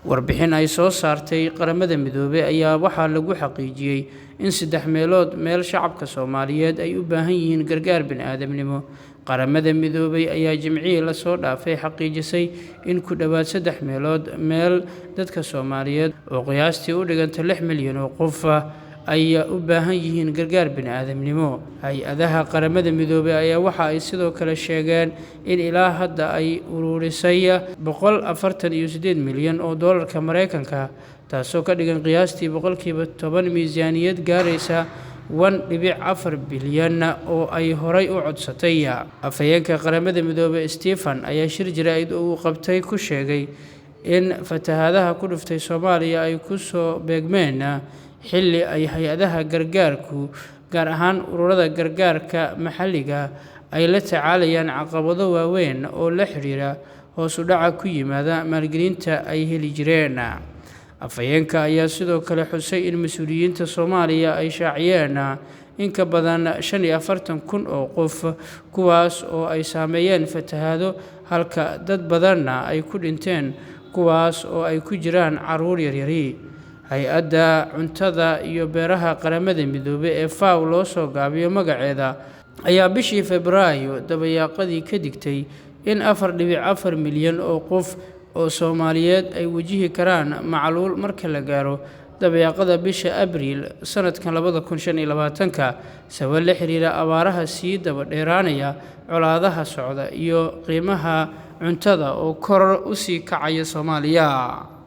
warbixin ay soo saartay qaramada midoobay ayaa waxaa lagu xaqiijiyay in 3 meelood meel shacabka Soomaaliyeed ay u baahan yihiin gargaar bini'aadamnimo. qaramada midoobay ayaa Jimcihii la soo dhaafay xaqiijisay in ku dhawaad 3 meelood meel dadka Soomaaliyeed oo qiyaastii u dhiganta 6 milyan oo qof ay u baahan yihiin gargaar bini'aadamnimo. hay-adaha qaramada midoobay ayaa waxa ay sidoo kale sheegeen in ilaa hadda ay ururisay 148 milyan oo doolarka Mareykanka, taasoo ka dhigan qiyaastii 10% miisaaniyad gaaraysa 1.4 bilyan oo ay horay u codsatay. afhayeenka qaramada midoobay Stephen ayaa shir jaraa'id uu qabtay ku sheegay in fatahaadaha ku dhuftay Soomaaliya ay ku soo beegmeen xilli ay hay-adaha gargaarku gaar ahaan ururada gargaarka maxalliga ay la tacaalayaan caqabado waaweyn oo la xiriira hoos u dhaca ku yimaada maalgelinta ay heli jireen. afhayeenka ayaa sidoo kale xusay in mas'uuliyiinta Soomaaliya ay shaaciyeen in ka badan 45,000 oo qof kuwaas oo ay saameeyeen fatahaado, halka dad badanna ay ku dhinteen, kuwaas oo ay ku jiraan carruur yaryar. hay-adda cuntada iyo beeraha qaramada midoobay ee FAO loo soo gaabiyo magaceeda ayaa bishii Febraayo dabayaaqadii ka digtay in 4.4 milyan oo qof oo Soomaaliyeed ay wajihi karaan macluul marka la gaaro dabayaaqada bisha Abriil sanadkan 2025 sabab la xiriira abaaraha sii daba dheeraanaya, colaadaha socda iyo qiimaha cuntada oo kor u sii kacaya Soomaaliya.